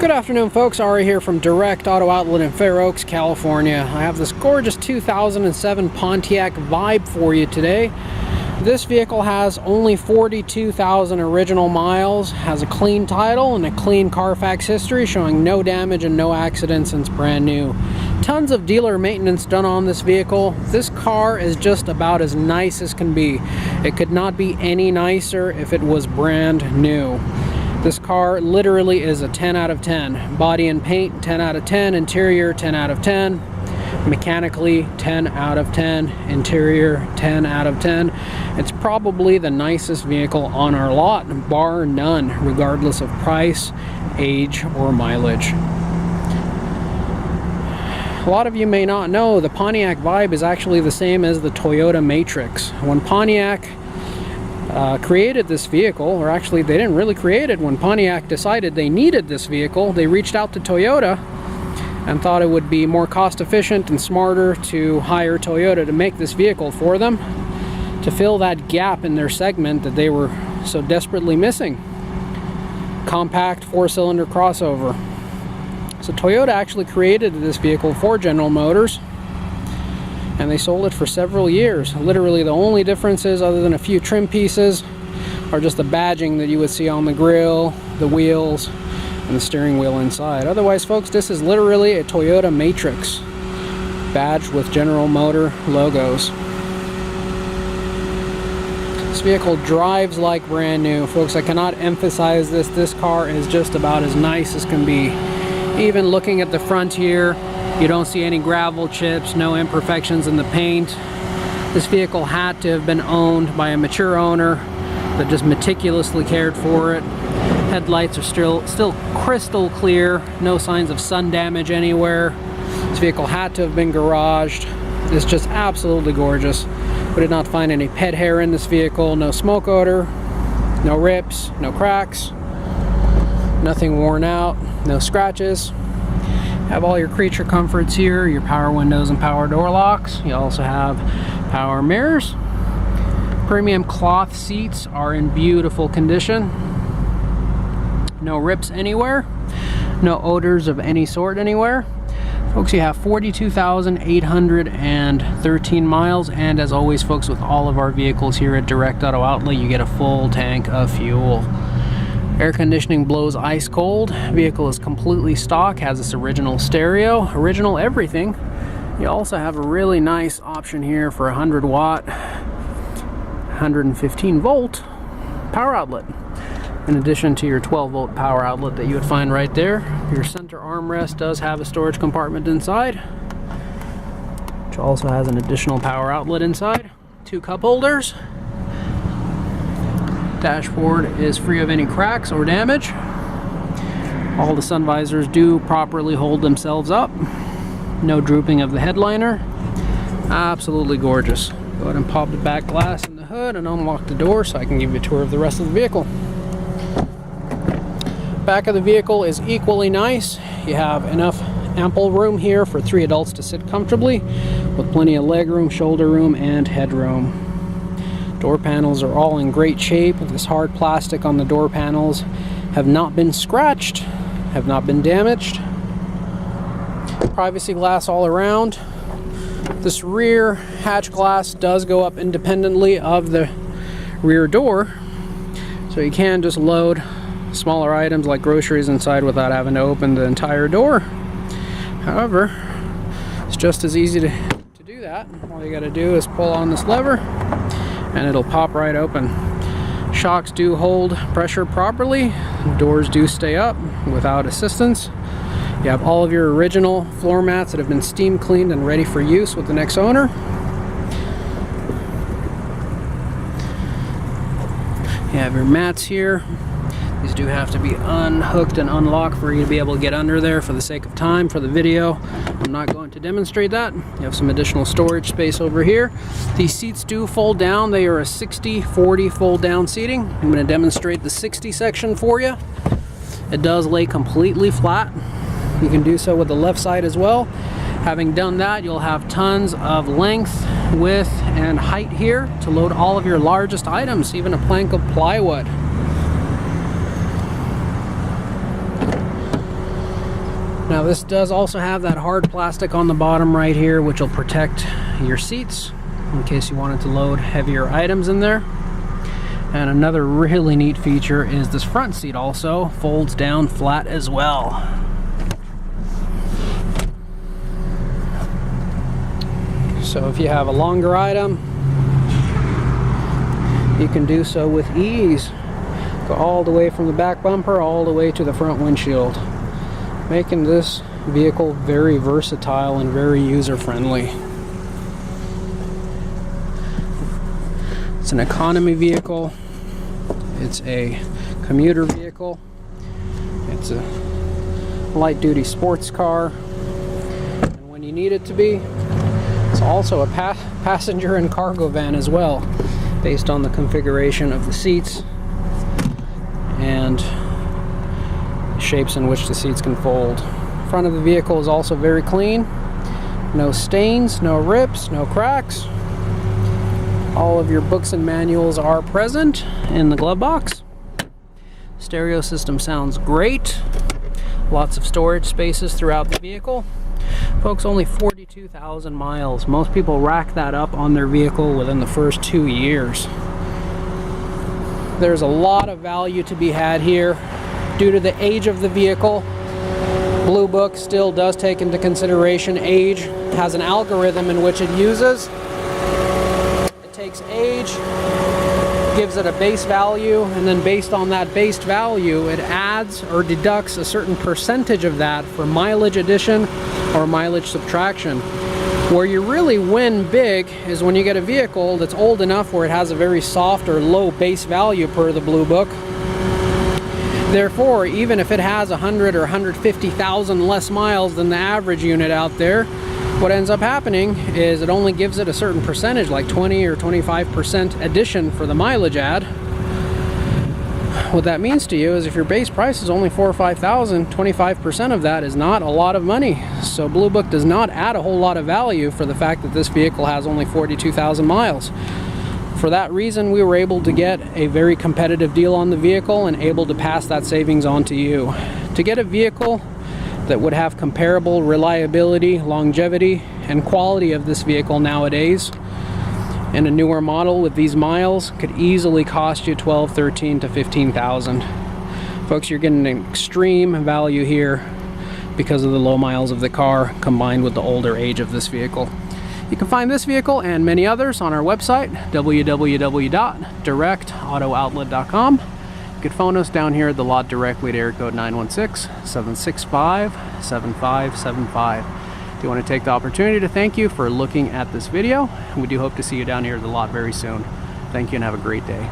Good afternoon, folks. Ari here from Direct Auto Outlet in Fair Oaks, California. I have this gorgeous 2007 Pontiac Vibe for you today. This vehicle has only 42,000 original miles, has a clean title and a clean Carfax history showing no damage and no accidents since brand new. Tons of dealer maintenance done on this vehicle. This car is just about as nice as can be. It could not be any nicer if it was brand new. This car literally is a 10 out of 10. Body and paint, 10 out of 10. Interior, 10 out of 10. Mechanically, 10 out of 10. Interior, 10 out of 10. It's probably the nicest vehicle on our lot, bar none, regardless of price, age, or mileage. A lot of you may not know the Pontiac Vibe is actually the same as the Toyota Matrix. When Pontiac created this vehicle, or actually they didn't really create it, when Pontiac decided they needed this vehicle, they reached out to Toyota and thought it would be more cost efficient and smarter to hire Toyota to make this vehicle for them to fill that gap in their segment that they were so desperately missing. Compact 4-cylinder crossover. So Toyota actually created this vehicle for General Motors, and they sold it for several years. Literally the only differences, other than a few trim pieces, are just the badging that you would see on the grille, the wheels, and the steering wheel inside. Otherwise, folks, this is literally a Toyota Matrix badged with General Motor logos. This vehicle drives like brand new. Folks, I cannot emphasize this. This car is just about as nice as can be. Even looking at the front here, you don't see any gravel chips, no imperfections in the paint. This vehicle had to have been owned by a mature owner that just meticulously cared for it. Headlights are still crystal clear, no signs of sun damage anywhere. This vehicle had to have been garaged. It's just absolutely gorgeous. We did not find any pet hair in this vehicle, no smoke odor, no rips, no cracks, nothing worn out, no scratches. Have all your creature comforts here, your power windows and power door locks. You also have power mirrors. Premium cloth seats are in beautiful condition. No rips anywhere. No odors of any sort anywhere. Folks, you have 42,813 miles, and as always, folks, with all of our vehicles here at Direct Auto Outlet, you get a full tank of fuel. Air conditioning blows ice cold. Vehicle is completely stock, has its original stereo, original everything. You also have a really nice option here for 100 watt, 115 volt power outlet, in addition to your 12 volt power outlet that you would find right there. Your center armrest does have a storage compartment inside, which also has an additional power outlet inside. 2 cup holders. Dashboard is free of any cracks or damage. All the sun visors do properly hold themselves up. No drooping of the headliner. Absolutely gorgeous. Go ahead and pop the back glass in the hood and unlock the door so I can give you a tour of the rest of the vehicle. Back of the vehicle is equally nice. You have enough ample room here for 3 adults to sit comfortably, with plenty of legroom, shoulder room, and headroom. Door panels are all in great shape. This hard plastic on the door panels have not been scratched, have not been damaged. Privacy glass all around. This rear hatch glass does go up independently of the rear door, so you can just load smaller items like groceries inside without having to open the entire door. However, it's just as easy to do that. All you got to do is pull on this lever and it'll pop right open. Shocks do hold pressure properly. Doors do stay up without assistance. You have all of your original floor mats that have been steam cleaned and ready for use with the next owner. You have your mats here. These do have to be unhooked and unlocked for you to be able to get under there. For the sake of time, for the video, I'm not going to demonstrate that. You have some additional storage space over here. These seats do fold down. They are a 60-40 fold down seating. I'm going to demonstrate the 60 section for you. It does lay completely flat. You can do so with the left side as well. Having done that, you'll have tons of length, width, and height here to load all of your largest items, even a plank of plywood. Now this does also have that hard plastic on the bottom right here, which will protect your seats in case you wanted to load heavier items in there. And another really neat feature is this front seat also folds down flat as well. So if you have a longer item, you can do so with ease. Go all the way from the back bumper all the way to the front windshield, making this vehicle very versatile and very user-friendly. It's an economy vehicle. It's a commuter vehicle. It's a light-duty sports car. And when you need it to be, it's also a passenger and cargo van as well, based on the configuration of the seats and shapes in which the seats can fold. Front of the vehicle is also very clean. No stains, no rips, no cracks. All of your books and manuals are present in the glove box. Stereo system sounds great. Lots of storage spaces throughout the vehicle. Folks, only 42,000 miles. Most people rack that up on their vehicle within the first 2 years. There's a lot of value to be had here. Due to the age of the vehicle, Blue Book still does take into consideration age. It has an algorithm in which it uses. It takes age, gives it a base value, and then based on that base value, it adds or deducts a certain percentage of that for mileage addition or mileage subtraction. Where you really win big is when you get a vehicle that's old enough where it has a very soft or low base value per the Blue Book. Therefore, even if it has 100 or 150,000 less miles than the average unit out there, what ends up happening is it only gives it a certain percentage, like 20 or 25% addition for the mileage add. What that means to you is if your base price is only $4,000 or $5,000, 25% of that is not a lot of money. So Blue Book does not add a whole lot of value for the fact that this vehicle has only 42,000 miles. For that reason, we were able to get a very competitive deal on the vehicle and able to pass that savings on to you. To get a vehicle that would have comparable reliability, longevity, and quality of this vehicle nowadays, and a newer model with these miles could easily cost you $12,000, $13,000 to $15,000. Folks, you're getting an extreme value here because of the low miles of the car combined with the older age of this vehicle. You can find this vehicle and many others on our website, www.directauto.outlet.com. You can phone us down here at the lot directly at area code 916-765-7575. We want to take the opportunity to thank you for looking at this video. We do hope to see you down here at the lot very soon. Thank you and have a great day.